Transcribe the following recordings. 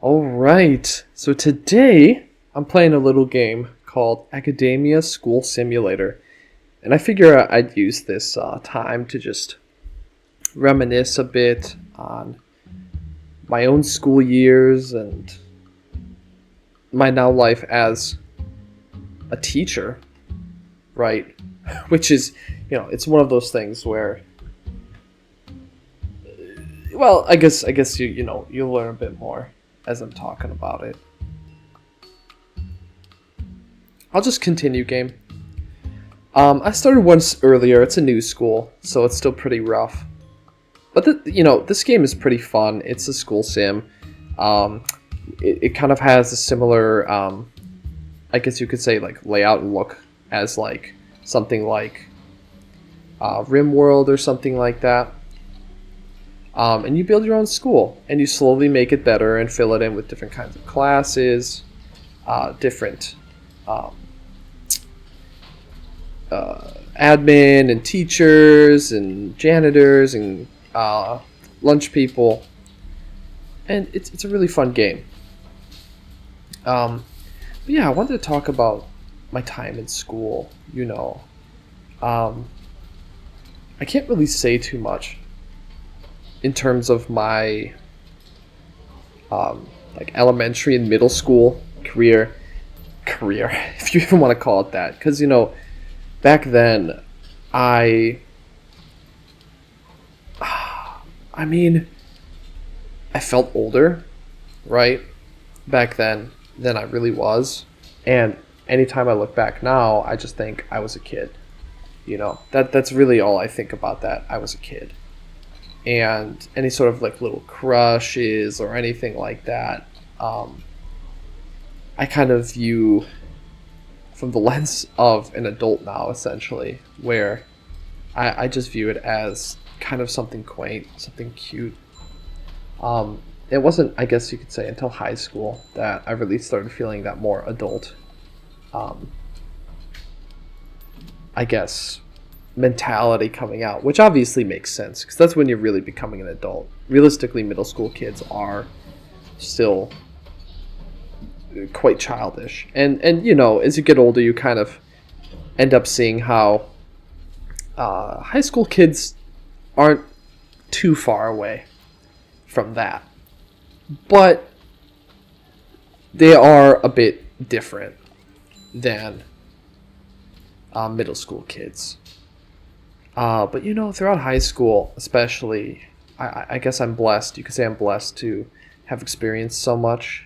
All right. So today I'm playing a little game called Academia School Simulator. And I figure I'd use this time to just reminisce a bit on my own school years and my now life as a teacher, right? Which is, it's one of those things where, well, I guess you'll learn a bit more as I'm talking about it. I'll just continue game. I started once earlier. It's a new school, so it's still pretty rough. But this game is pretty fun. It's a school sim. It kind of has a similar, I guess you could say, like layout and look as like something like RimWorld or something like that. And you build your own school, and you slowly make it better and fill it in with different kinds of classes, different admin and teachers and janitors and lunch people, and it's a really fun game. But yeah, I wanted to talk about my time in school. I can't really say too much in terms of my like elementary and middle school career, if you even want to call it that, because back then I mean, I felt older, right, back then than I really was. And anytime I look back now, I just think I was a kid. That's really all I think about, that I was a kid. And any sort of like little crushes or anything like that, I kind of view from the lens of an adult now, essentially, where I just view it as kind of something quaint, something cute. It wasn't, I guess you could say, until high school that I really started feeling that more adult, I guess, mentality coming out, which obviously makes sense because that's when you're really becoming an adult. Realistically, middle school kids are still quite childish, and as you get older, you kind of end up seeing how high school kids aren't too far away from that, but they are a bit different than middle school kids. But throughout high school, especially, I guess I'm blessed. You could say I'm blessed to have experienced so much,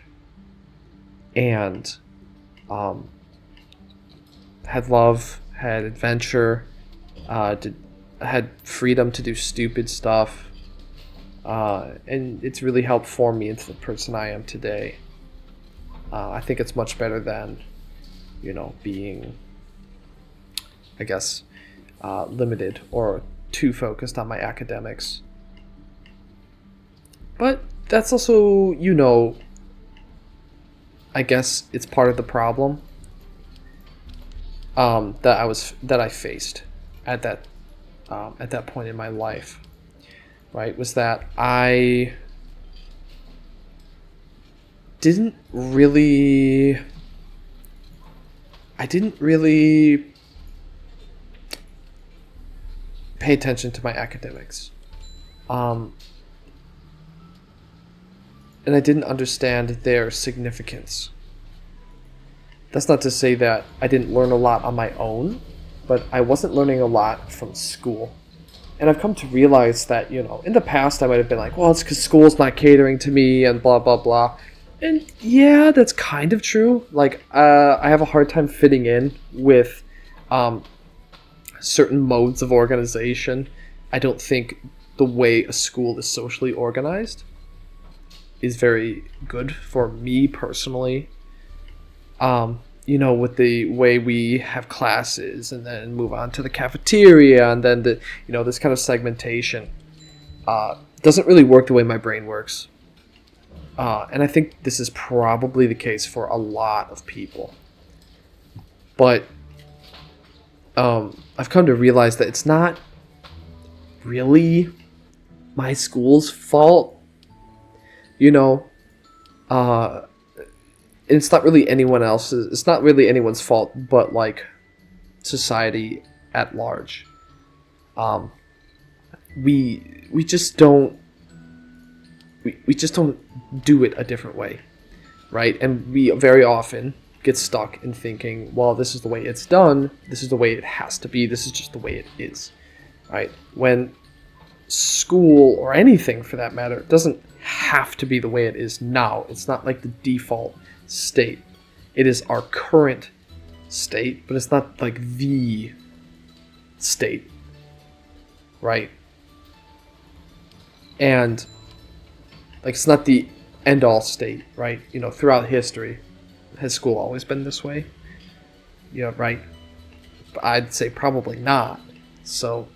and had love, had adventure, had freedom to do stupid stuff, and it's really helped form me into the person I am today. I think it's much better than, being, I guess, limited or too focused on my academics. But that's also, I guess it's part of the problem that I faced at that point in my life, right? Was that I didn't really pay attention to my academics. And I didn't understand their significance. That's not to say that I didn't learn a lot on my own, but I wasn't learning a lot from school. And I've come to realize that, in the past I might have been like, well, it's because school's not catering to me and blah, blah, blah. And yeah, that's kind of true. Like, I have a hard time fitting in with certain modes of organization. I don't think the way a school is socially organized is very good for me personally. With the way we have classes and then move on to the cafeteria and then this kind of segmentation doesn't really work the way my brain works. And I think this is probably the case for a lot of people. But I've come to realize that it's not really my school's fault. uh, it's not really anyone else's. It's not really anyone's fault, but like society at large. Um, we just don't we just don't do it a different way, right? And we very often get stuck in thinking, well, this is the way it's done, this is the way it has to be, this is just the way it is, right? When school, or anything for that matter, doesn't have to be the way it is now. It's not like the default state. It is our current state, but it's not like the state, right? And like, it's not the end all state, right? You know, throughout history, has school always been this way? Yeah, right. I'd say probably not. So,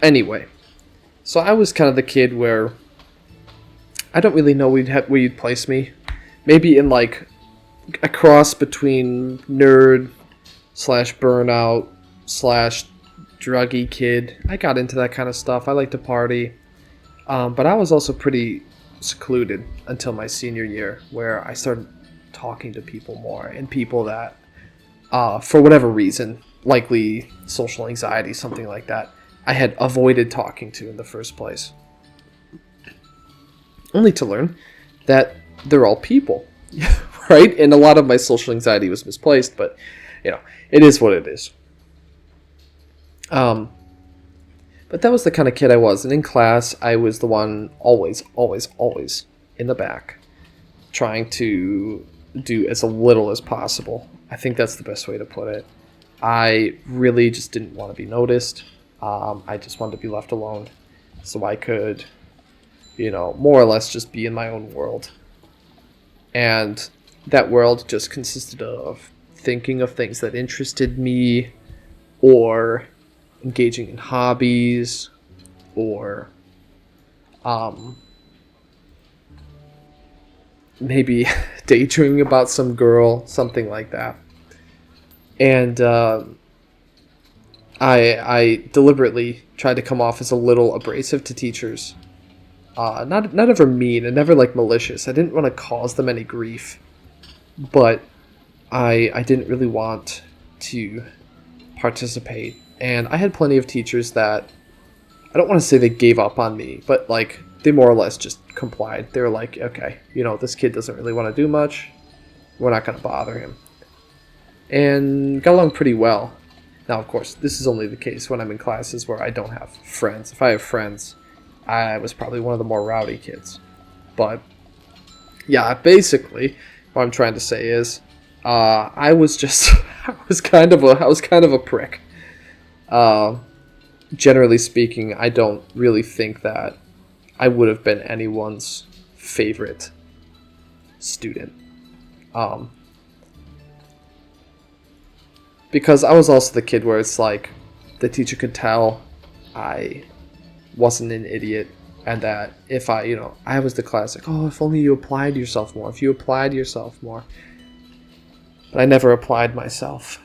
anyway, so I was kind of the kid where I don't really know where you'd place me. Maybe in like a cross between nerd slash burnout slash druggy kid. I got into that kind of stuff. I like to party. But I was also pretty secluded until my senior year, where I started talking to people more, and people that, for whatever reason, likely social anxiety, something like that, I had avoided talking to in the first place. Only to learn that they're all people, right? And a lot of my social anxiety was misplaced, but, you know, it is what it is. But that was the kind of kid I was. And in class, I was the one always in the back, trying to do as little as possible. I think that's the best way to put it. I really just didn't want to be noticed. I just wanted to be left alone so I could, you know, more or less just be in my own world. And that world just consisted of thinking of things that interested me, or engaging in hobbies, or maybe daydreaming about some girl, something like that. And I deliberately tried to come off as a little abrasive to teachers. Not ever mean, and never like malicious. I didn't want to cause them any grief, but I didn't really want to participate. And I had plenty of teachers that, I don't want to say they gave up on me, but like they more or less just complied. They were like, okay, you know, this kid doesn't really want to do much, we're not going to bother him. And got along pretty well. Now, of course, this is only the case when I'm in classes where I don't have friends. If I have friends, I was probably one of the more rowdy kids. But yeah, basically what I'm trying to say is, I was kind of a prick. Generally speaking, I don't really think that I would have been anyone's favorite student. Because I was also the kid where it's like, the teacher could tell I wasn't an idiot, and that if I was the classic, oh, if only you applied yourself more, But I never applied myself.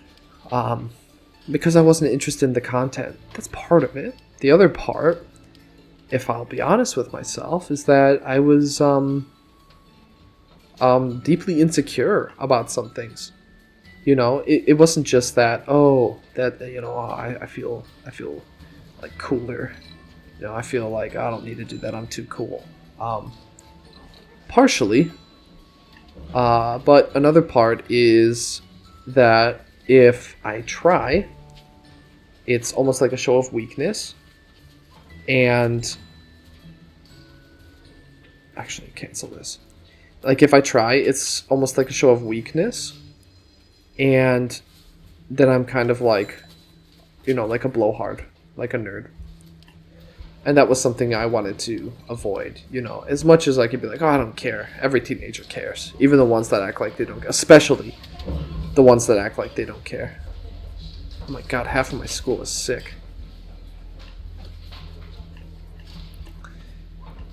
Because I wasn't interested in the content. That's part of it. The other part, if I'll be honest with myself, is that I was deeply insecure about some things. You know, it wasn't just that, I feel like cooler. You know, I feel like I don't need to do that, I'm too cool. Partially. But another part is that if I try, it's almost like a show of weakness. And actually, cancel this. Like, if I try, it's almost like a show of weakness. And then I'm kind of like, like a blowhard, like a nerd. And that was something I wanted to avoid, as much as I could be like, oh, I don't care. Every teenager cares. Even the ones that act like they don't care. Especially the ones that act like they don't care. Oh my god, half of my school is sick.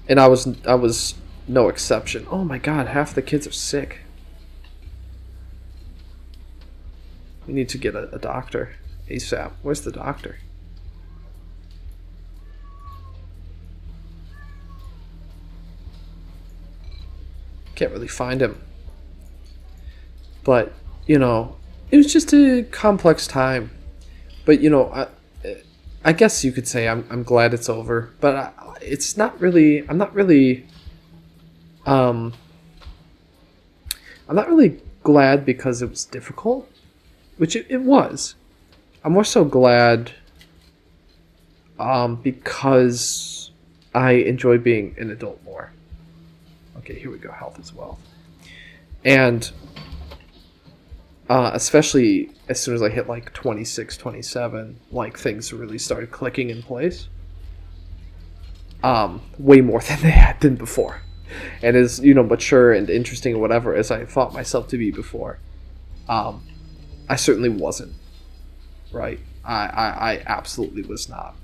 And I was no exception. Oh my god, half the kids are sick. We need to get a doctor ASAP. Where's the doctor? Can't really find him. But, you know, it was just a complex time. But, you know, I guess you could say I'm glad it's over. But it's not really... I'm not really glad because it was difficult, which it was. I'm more so glad because I enjoy being an adult more. Okay, here we go. Health as well. And especially as soon as I hit like 26, 27, like things really started clicking in place. Way more than they had been before. And as, you know, mature and interesting and whatever as I thought myself to be before, I certainly wasn't. Right? I absolutely was not.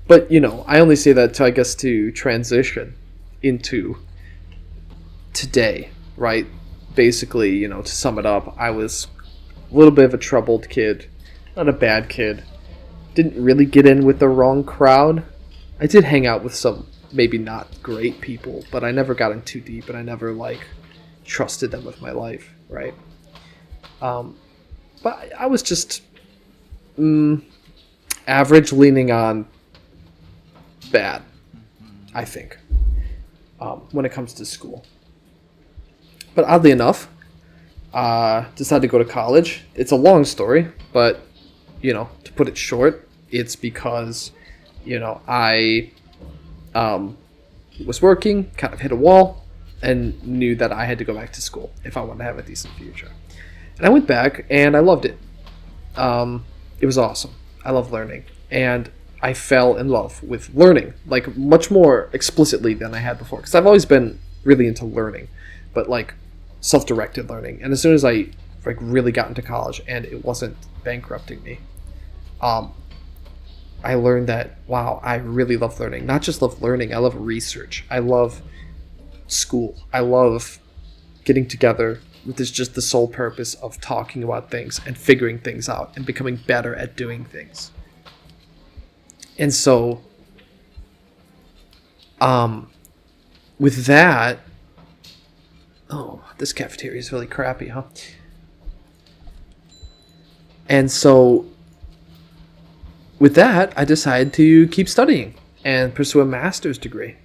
But, you know, I only say that to, I guess, to transition into today, right? Basically, you know, to sum it up, I was a little bit of a troubled kid, not a bad kid. Didn't really get in with the wrong crowd. I did hang out with some maybe not great people, but I never got in too deep, and I never, like, trusted them with my life, right? But I was just average, leaning on bad, I think, when it comes to school. But oddly enough, decided to go to college. It's a long story, but, you know, to put it short, it's because, you know, I was working, kind of hit a wall, and knew that I had to go back to school if I wanted to have a decent future. And I went back, and I loved it. It was awesome. I love learning. And I fell in love with learning, like, much more explicitly than I had before. Because I've always been really into learning, but, like, self-directed learning. And as soon as I, like, really got into college and it wasn't bankrupting me, I learned that, wow, I really love learning. Not just love learning, I love research. I love school. I love getting together with just the sole purpose of talking about things and figuring things out and becoming better at doing things. And so, with that, oh, this cafeteria is really crappy, huh? And so, with that, I decided to keep studying and pursue a master's degree,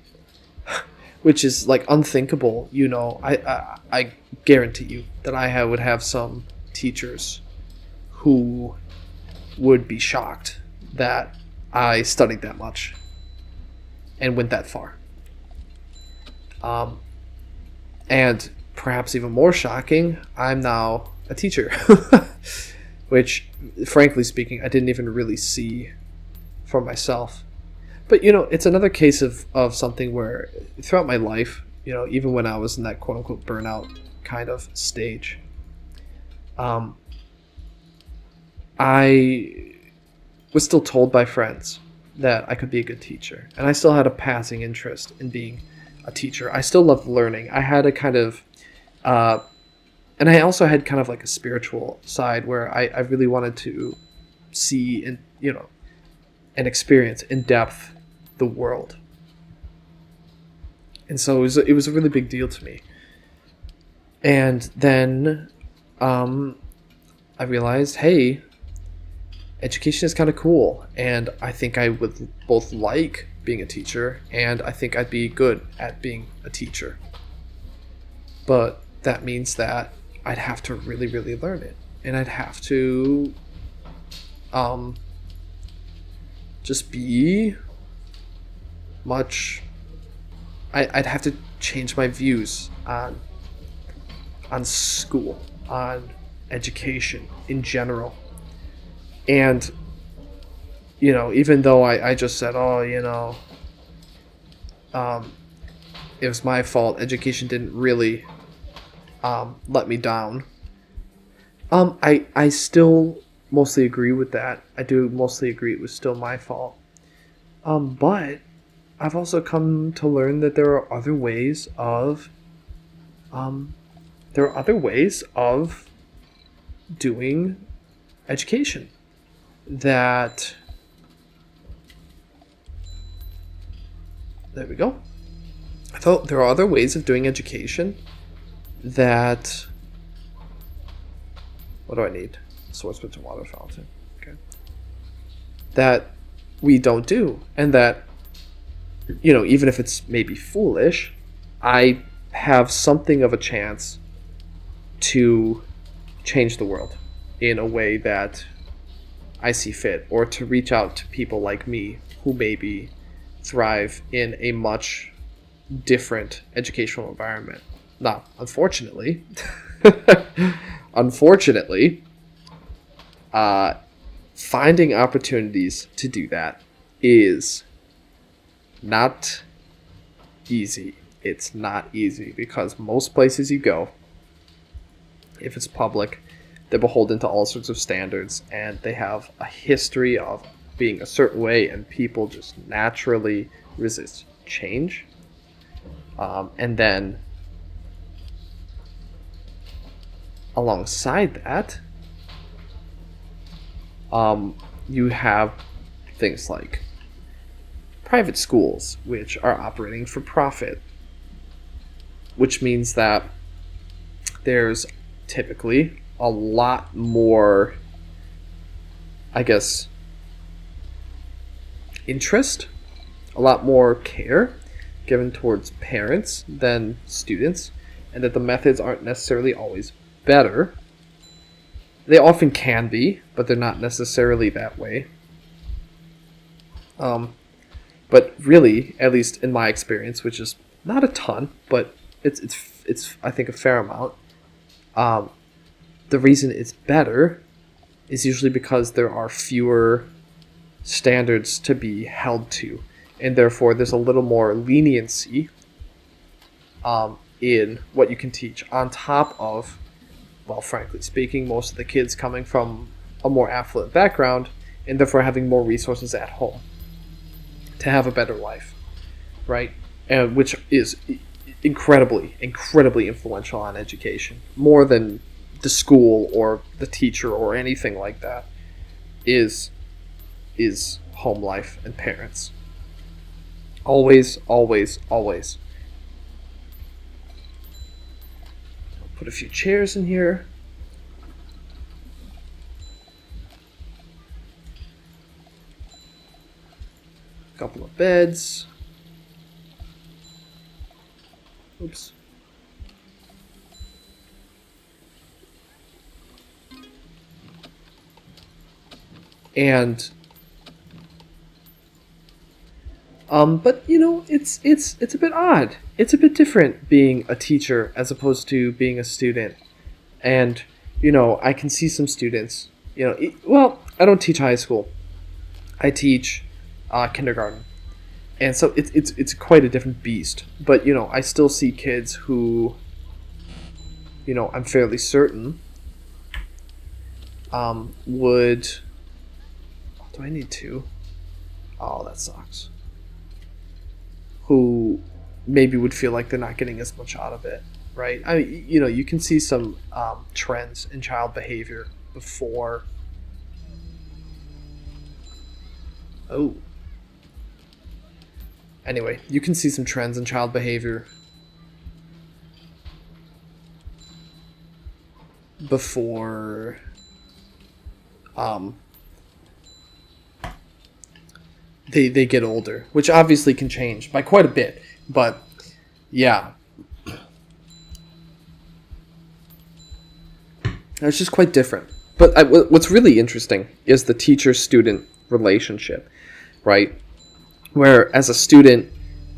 which is, like, unthinkable. You know, I guarantee you that I would have some teachers who would be shocked that I studied that much and went that far. And perhaps even more shocking, I'm now a teacher, which, frankly speaking, I didn't even really see for myself. But, you know, it's another case of something where throughout my life, you know, even when I was in that quote-unquote burnout kind of stage, I was still told by friends that I could be a good teacher. And I still had a passing interest in being a teacher. I still loved learning. I had a kind of... and I also had kind of like a spiritual side where I really wanted to see and, you know, and experience in depth the world. And so it was a really big deal to me. And then I realized, hey, education is kind of cool. And I think I would both like being a teacher, and I think I'd be good at being a teacher. But that means that I'd have to really, really learn it. And I'd have to just be much... I'd have to change my views on school, on education in general. And, you know, even though I just said, oh, you know, it was my fault, education didn't really let me down. I still mostly agree with that. I do mostly agree it was still my fault. But I've also come to learn that there are other ways of doing education that... There we go. though there are other ways of doing education that... What do I need? Source with a water fountain. Okay. That we don't do. And that, even if it's maybe foolish, I have something of a chance to change the world in a way that I see fit, or to reach out to people like me who maybe thrive in a much different educational environment. Now, unfortunately, finding opportunities to do that is not easy. It's not easy because most places you go, if it's public, they're beholden to all sorts of standards, and they have a history of being a certain way, and people just naturally resist change. And then alongside that, you have things like private schools, which are operating for profit, which means that there's typically a lot more, I guess, interest, a lot more care given towards parents than students, and that the methods aren't necessarily always better. They often can be, but they're not necessarily that way. But really, at least in my experience, which is not a ton, but it's I think a fair amount. The reason it's better is usually because there are fewer standards to be held to, and therefore there's a little more leniency in what you can teach, on top of, well, frankly speaking, most of the kids coming from a more affluent background, and therefore having more resources at home to have a better life, right? And which is incredibly influential on education, more than the school or the teacher or anything like that, is home life and parents. Always. I'll put a few chairs in here. A couple of beds. Oops. And but it's a bit odd. It's a bit different being a teacher as opposed to being a student. And I can see some students, well, I don't teach high school. I teach kindergarten. And so it's quite a different beast. But I still see kids who I'm fairly certain would... Do I need two? Oh, that sucks. Who maybe would feel like they're not getting as much out of it, right? I mean, you can see some trends in child behavior before. Oh. Anyway, you can see some trends in child behavior before they get older, which obviously can change by quite a bit, but yeah, it's just quite different. But what's really interesting is the teacher-student relationship, right? Where as a student,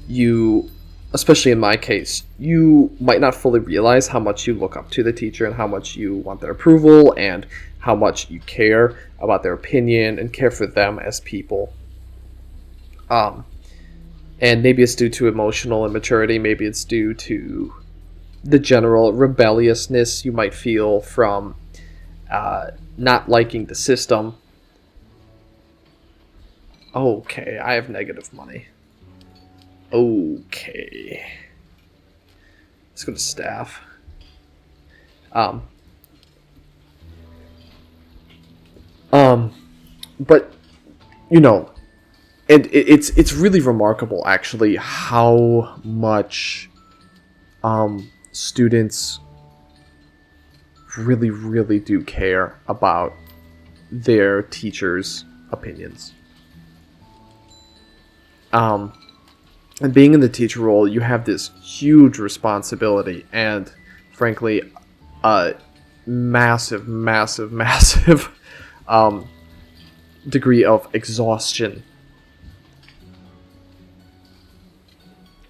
you, especially in my case, you might not fully realize how much you look up to the teacher and how much you want their approval and how much you care about their opinion and care for them as people. And maybe it's due to emotional immaturity. Maybe it's due to the general rebelliousness you might feel from not liking the system. Okay, I have negative money. Okay. Let's go to staff. But, And it's really remarkable, actually, how much students really, really do care about their teachers' opinions. And being in the teacher role, you have this huge responsibility and, frankly, a massive, massive, massive degree of exhaustion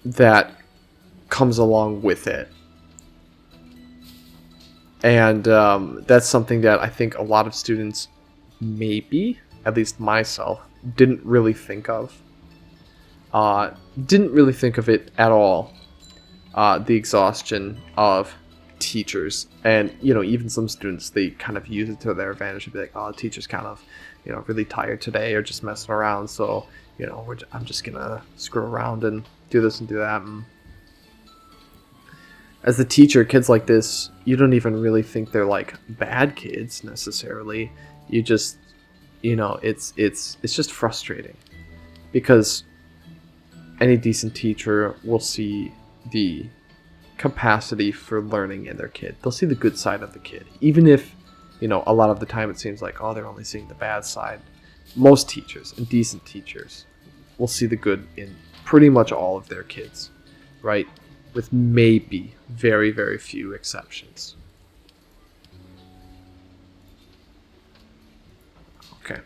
that comes along with it. And that's something that I think a lot of students, maybe, at least myself, didn't really think of. Didn't really think of it at all. The exhaustion of teachers. And, even some students, they kind of use it to their advantage and be like, oh, the teacher's kind of, really tired today or just messing around. So, I'm just going to screw around and do this and do that. And as the teacher, kids like this, you don't even really think they're like bad kids necessarily. You just, it's just frustrating, because any decent teacher will see the capacity for learning in their kid. They'll see the good side of the kid, even if, a lot of the time it seems like, oh, they're only seeing the bad side. Most teachers and decent teachers will see the good in pretty much all of their kids, right? With maybe very, very few exceptions. Okay.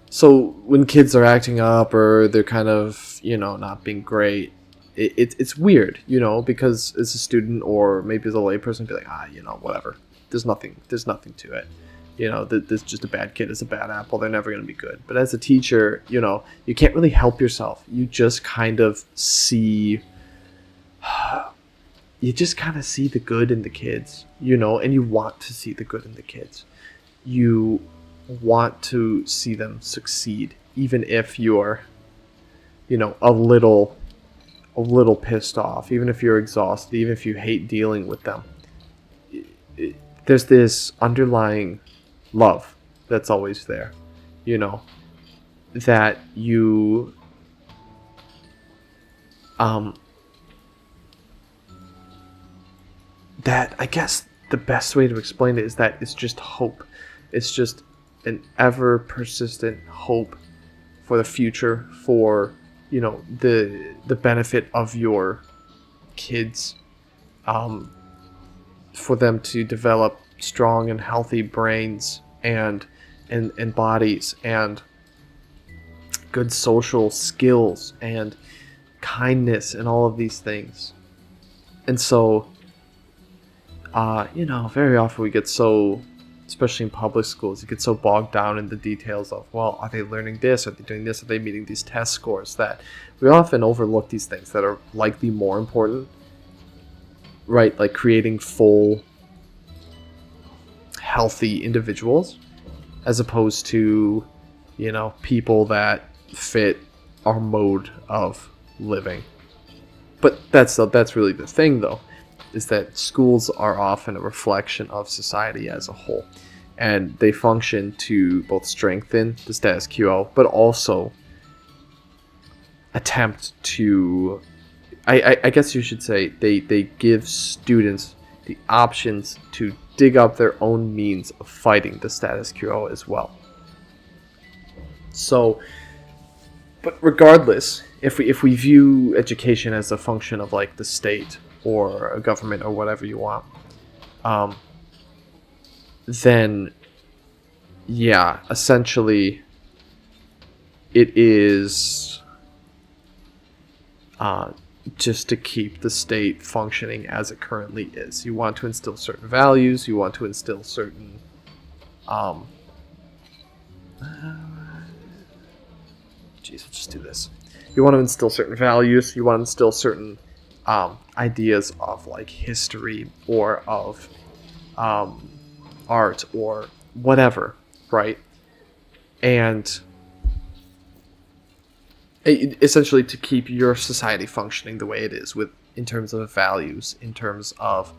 So when kids are acting up or they're kind of, not being great, it's weird, because as a student or maybe as a layperson, be like, whatever. There's nothing to it. This just a bad kid is a bad apple. They're never going to be good. But as a teacher, you can't really help yourself. You just kind of see, the good in the kids, and you want to see the good in the kids. You want to see them succeed, even if you're, a little pissed off, even if you're exhausted, even if you hate dealing with them. There's this underlying love that's always there, that you that I guess the best way to explain it is that it's just hope. It's just an ever persistent hope for the future, for the benefit of your kids, for them to develop strong and healthy brains and bodies, and good social skills and kindness and all of these things. And so very often we get so, especially in public schools, you get so bogged down in the details of, well, are they learning this? Are they doing this? Are they meeting these test scores? That we often overlook these things that are likely more important, right? Like creating full, healthy individuals, as opposed to, people that fit our mode of living. But that's really the thing, though, is that schools are often a reflection of society as a whole, and they function to both strengthen the status quo, but also attempt to, I guess you should say, they give students the options to dig up their own means of fighting the status quo as well. So, but regardless, if we view education as a function of like the state or a government or whatever you want, then yeah, essentially it is just to keep the state functioning as it currently is. You want to instill certain values, you want to instill certain let's just do this. You want to instill certain values, you want to instill certain ideas of like history or of art or whatever, right? And essentially to keep your society functioning the way it is, with in terms of values, in terms of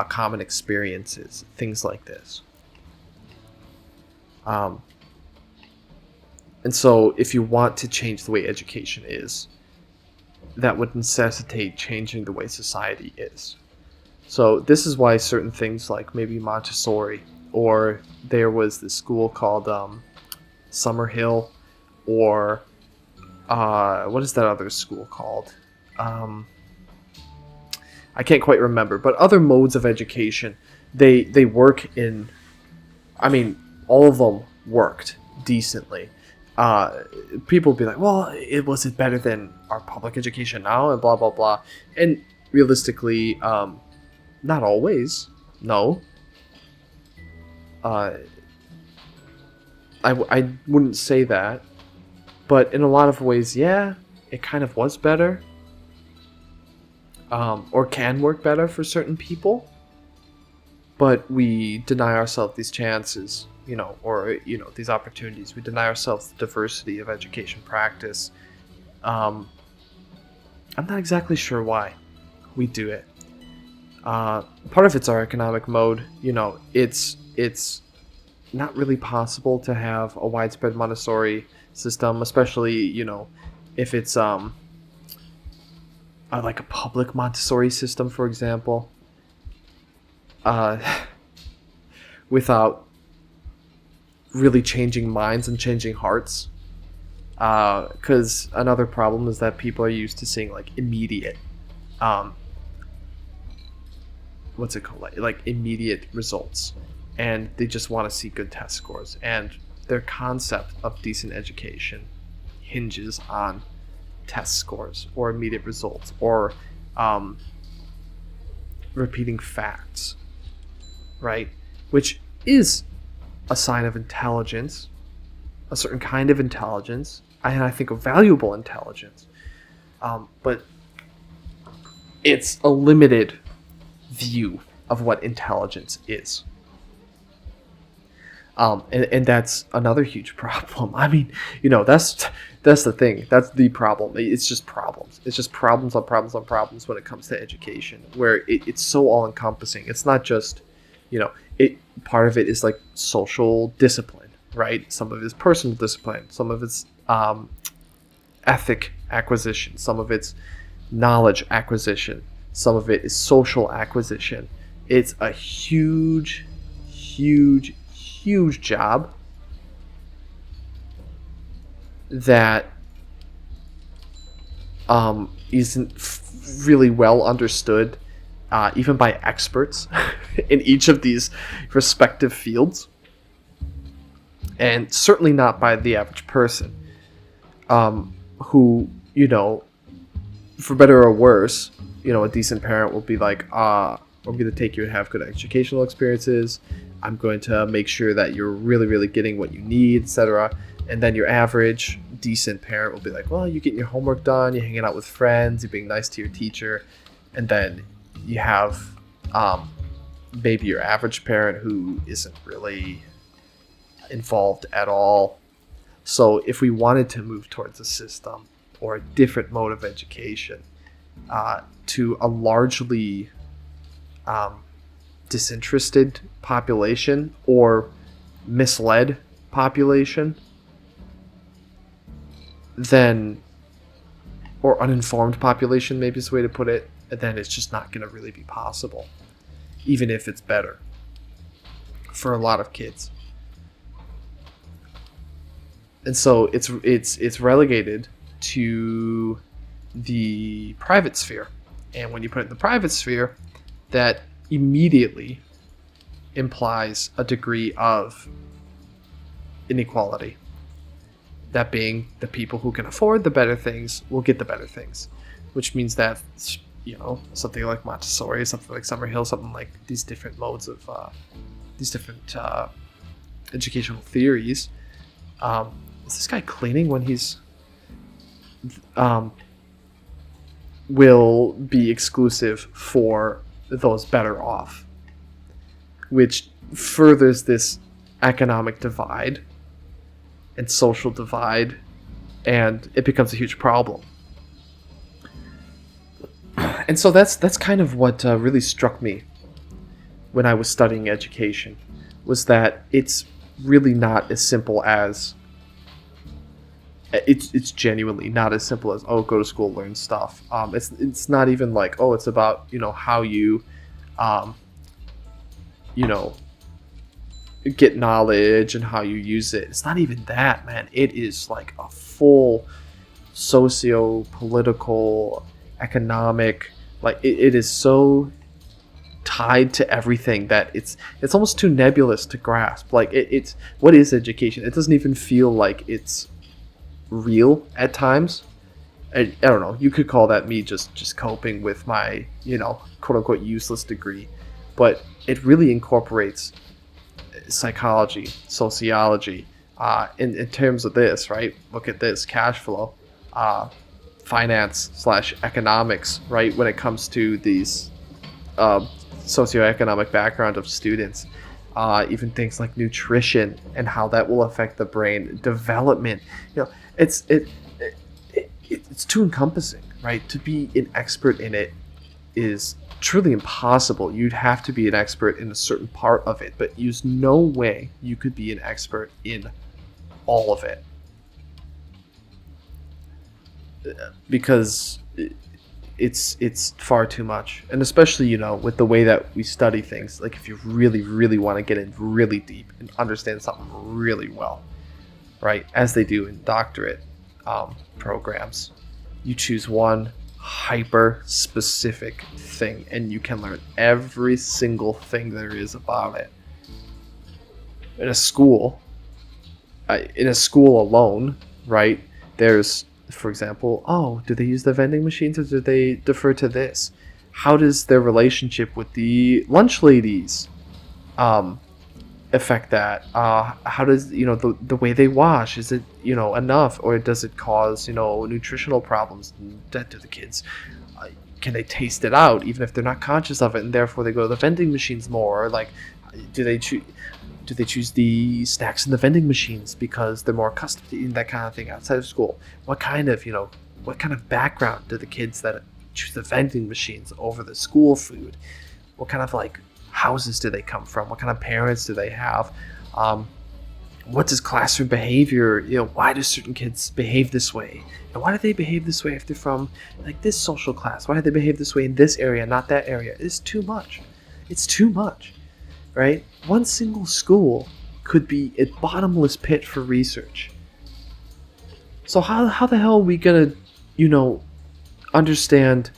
common experiences, things like this. And so if you want to change the way education is, that would necessitate changing the way society is. So this is why certain things like maybe Montessori, or there was this school called Summerhill, or what is that other school called? I can't quite remember, but other modes of education, they work in, I mean, all of them worked decently. People would be like, well, was it better than our public education now, and blah, blah, blah. And realistically, not always, no. I wouldn't say that, but in a lot of ways, yeah, it kind of was better. Or can work better for certain people, but we deny ourselves these chances, or these opportunities. We deny ourselves the diversity of education practice. I'm not exactly sure why we do it. Part of it's our economic mode. It's not really possible to have a widespread Montessori system, especially if it's like a public Montessori system, for example, without really changing minds and changing hearts. Because another problem is that people are used to seeing like immediate, what's it called? Like immediate results, and they just want to see good test scores. And their concept of decent education hinges on test scores or immediate results or repeating facts, right? Which is a sign of intelligence, a certain kind of intelligence, and I think a valuable intelligence. But it's a limited view of what intelligence is. And that's another huge problem. I mean, that's the thing. That's the problem. It's just problems. It's just problems on problems on problems when it comes to education, where it's so all-encompassing. It's not just, part of it is like social discipline, right? Some of it is personal discipline. Some of it's ethic acquisition. Some of it's knowledge acquisition. Some of it is social acquisition. It's a huge, huge, huge job that isn't really well understood even by experts in each of these respective fields, and certainly not by the average person who, for better or worse, a decent parent will be like, I'm going to take you and have good educational experiences. I'm going to make sure that you're really, really getting what you need, etc. And then your average decent parent will be like, well, you're getting your homework done, you're hanging out with friends, you're being nice to your teacher. And then you have maybe your average parent who isn't really involved at all. So if we wanted to move towards a system or a different mode of education to a largely disinterested population or misled population, then, or uninformed population, maybe is the way to put it, then it's just not going to really be possible, even if it's better for a lot of kids. And so it's relegated to the private sphere. And when you put it in the private sphere, that immediately implies a degree of inequality. That being, the people who can afford the better things will get the better things, which means that, something like Montessori, something like Summerhill, something like these different modes of these different educational theories. Is this guy cleaning when he's will be exclusive for those better off, which furthers this economic divide and social divide, and it becomes a huge problem. And so that's kind of what really struck me when I was studying education was that it's really not as simple as it's genuinely not as simple as, oh, go to school, learn stuff. It's not even like, oh, it's about, how you um, you know get knowledge and how you use it. It's not even that, man. It is like a full socio-political, economic, like it is so tied to everything that it's almost too nebulous to grasp. Like it's what is education? It doesn't even feel like it's real at times. I don't know. You could call that me just coping with my quote unquote useless degree, but it really incorporates psychology, sociology, in terms of this, right? Look at this cash flow, finance / economics, right? When it comes to these socioeconomic background of students, even things like nutrition and how that will affect the brain development. It's too encompassing, right? To be an expert in it is truly impossible. You'd have to be an expert in a certain part of it, but there's no way you could be an expert in all of it, because it's far too much. And especially with the way that we study things, like if you really really want to get in really deep and understand something really well, right, as they do in doctorate programs, you choose one hyper specific thing and you can learn every single thing there is about it. In a school alone, right, there's, for example, do they use the vending machines or do they defer to this? How does their relationship with the lunch ladies affect that? How does the way they wash, is it enough, or does it cause nutritional problems to the kids? Can they taste it out even if they're not conscious of it, and therefore they go to the vending machines more? Or like, do they choose the snacks in the vending machines because they're more accustomed to eating that kind of thing outside of school? What kind of background do the kids that choose the vending machines over the school food? What kind of houses do they come from? What kind of parents do they have? What does classroom behavior, why do certain kids behave this way? And why do they behave this way if they're from this social class? Why do they behave this way in this area, not that area? It's too much. It's too much, right? One single school could be a bottomless pit for research. So how the hell are we gonna, understand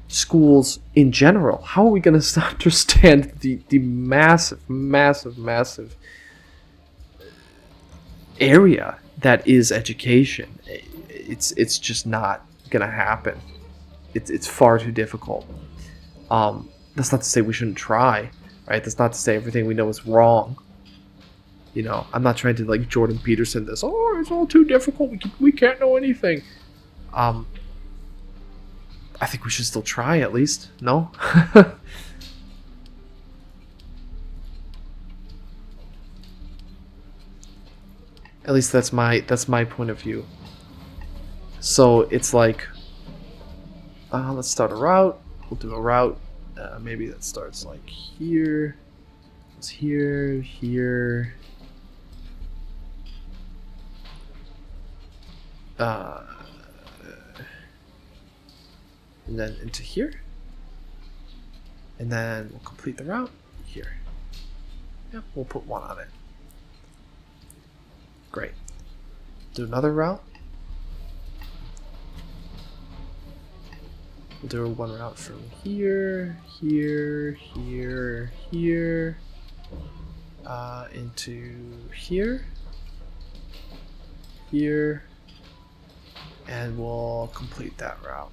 schools in general? How are we going to understand the massive area that is education? It's just not going to happen. It's far too difficult. That's not to say we shouldn't try, right? That's not to say everything we know is wrong. I'm not trying to Jordan Peterson this. Oh, it's all too difficult. We can't know anything. I think we should still try, at least. No? At least that's my point of view. So it's let's start a route. We'll do a route. Maybe that starts here. It's here. And then into here, and then we'll complete the route here. Yep, we'll put 1 on it. Great. Do another route. We'll do 1 route from here, into here, and we'll complete that route.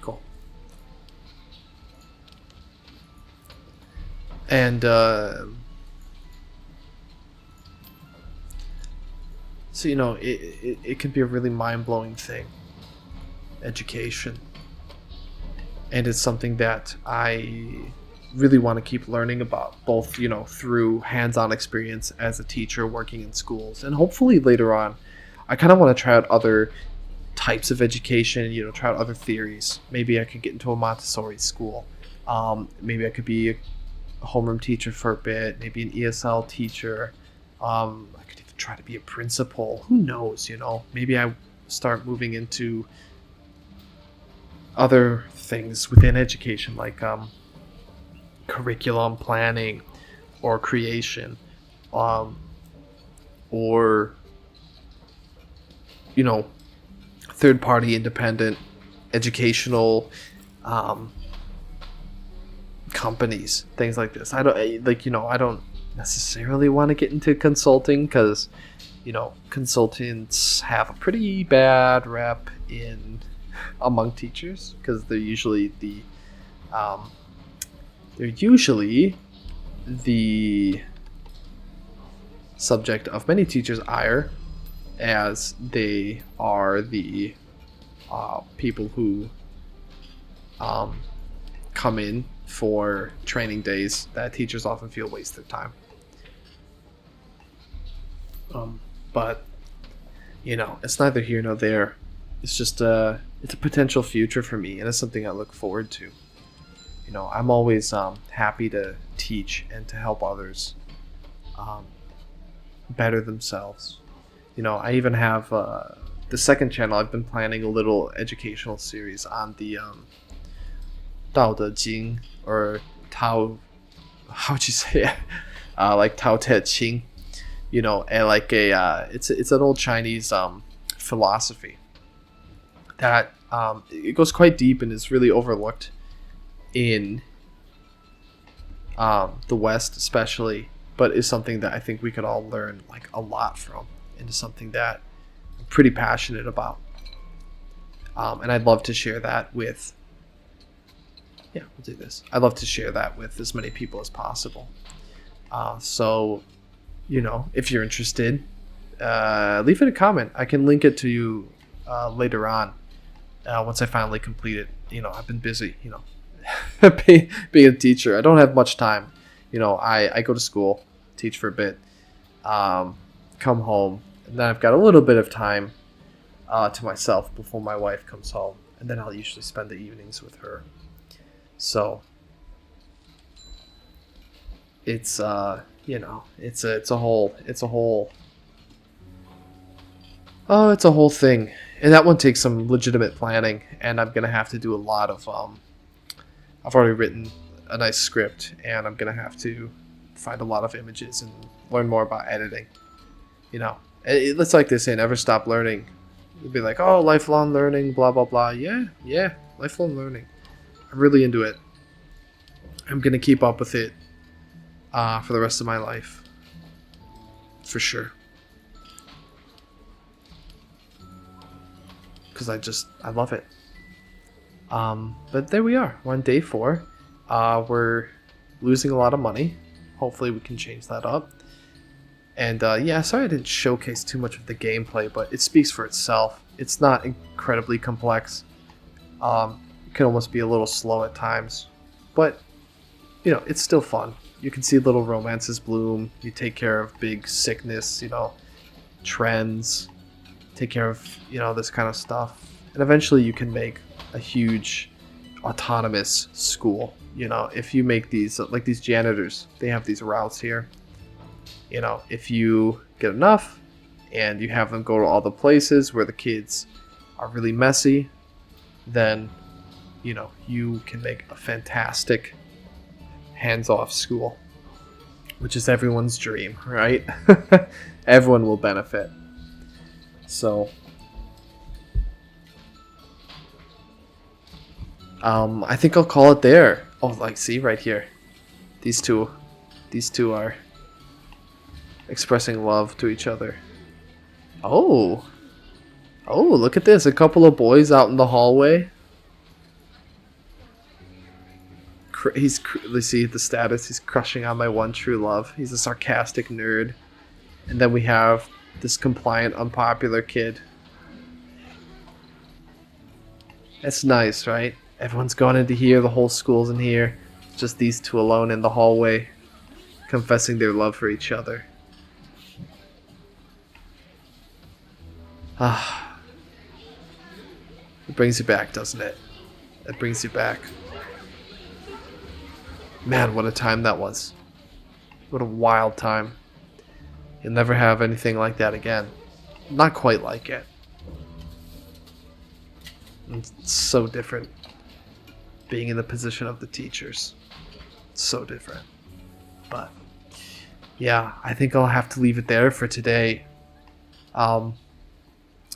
Cool. And so it can be a really mind-blowing thing, education, and it's something that I really want to keep learning about, both through hands-on experience as a teacher working in schools, and hopefully later on I kind of want to try out other types of education, try out other theories. Maybe I could get into a Montessori school. Maybe I could be a homeroom teacher for a bit, maybe an ESL teacher. I could even try to be a principal. Who knows, Maybe I start moving into other things within education, like curriculum planning or creation, or third-party independent educational companies, things like this. I don't necessarily want to get into consulting because consultants have a pretty bad rep among teachers, because they're usually the subject of many teachers' ire, as they are the people who come in for training days that teachers often feel waste their time. But it's neither here nor there. It's just it's a potential future for me, and it's something I look forward to. I'm always happy to teach and to help others better themselves. I even have the second channel. I've been planning a little educational series on the Dao De Jing, or Tao, how would you say it? Like Tao Te Ching, and like it's an old Chinese philosophy that it goes quite deep and is really overlooked in the West especially, but is something that I think we could all learn like a lot from, and is something that I'm pretty passionate about. And I'd love to share that with we'll do this. I'd love to share that with as many people as possible. So, if you're interested, leave it a comment. I can link it to you later on once I finally complete it. I've been busy, being a teacher. I don't have much time. I go to school, teach for a bit, come home, and then I've got a little bit of time to myself before my wife comes home, and then I'll usually spend the evenings with her. So it's it's a whole thing, and that one takes some legitimate planning, and I'm gonna have to do a lot of I've already written a nice script, and I'm gonna have to find a lot of images and learn more about editing. It's like they say, never stop learning. You'll be like, oh, lifelong learning, blah blah blah. Yeah, lifelong learning. I'm really into it. I'm going to keep up with it for the rest of my life. For sure. Because I love it. But there we are. We're on day 4. We're losing a lot of money. Hopefully we can change that up. And sorry I didn't showcase too much of the gameplay, but it speaks for itself. It's not incredibly complex. It can almost be a little slow at times, but it's still fun. You can see little romances bloom. You take care of big sickness, trends, take care of this kind of stuff, and eventually you can make a huge autonomous school. If you make these, like these janitors, they have these routes here. If you get enough and you have them go to all the places where the kids are really messy, then you can make a fantastic hands-off school, which is everyone's dream, right? Everyone will benefit. So I think I'll call it there. Oh, see right here, these two are expressing love to each other. Oh, look at this, a couple of boys out in the hallway. Let's see the status. He's crushing on my one true love. He's a sarcastic nerd. And then we have this compliant, unpopular kid. That's nice, right? Everyone's gone into here. The whole school's in here. Just these two alone in the hallway, confessing their love for each other. It brings you back, doesn't it? It brings you back. Man, what a time that was. What a wild time. You'll never have anything like that again. Not quite like it. It's so different. Being in the position of the teachers. It's so different. But yeah, I think I'll have to leave it there for today.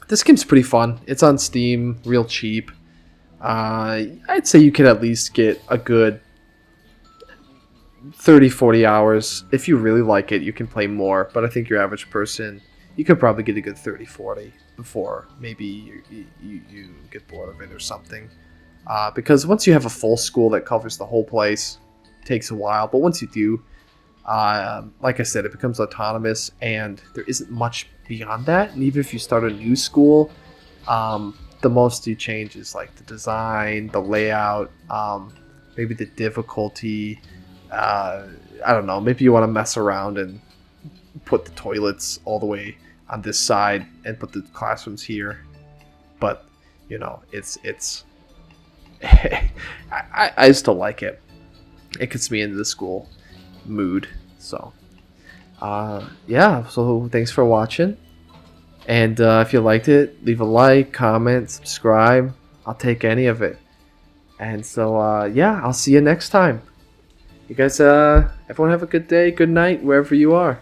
This game's pretty fun. It's on Steam, real cheap. I'd say you could at least get a good 30-40 hours. If you really like it, you can play more, but I think your average person, you could probably get a good 30-40 before maybe you get bored of it or something. Because once you have a full school that covers the whole place, it takes a while, but once you do, like I said, it becomes autonomous, and there isn't much beyond that. And even if you start a new school, the most you change is like the design, the layout, maybe the difficulty. I don't know, maybe you want to mess around and put the toilets all the way on this side and put the classrooms here. But you know, it's I still like it. It gets me into the school mood. So yeah, so thanks for watching, and if you liked it, leave a like, comment, subscribe. I'll take any of it. And so yeah, I'll see you next time. You guys, everyone have a good day, good night, wherever you are.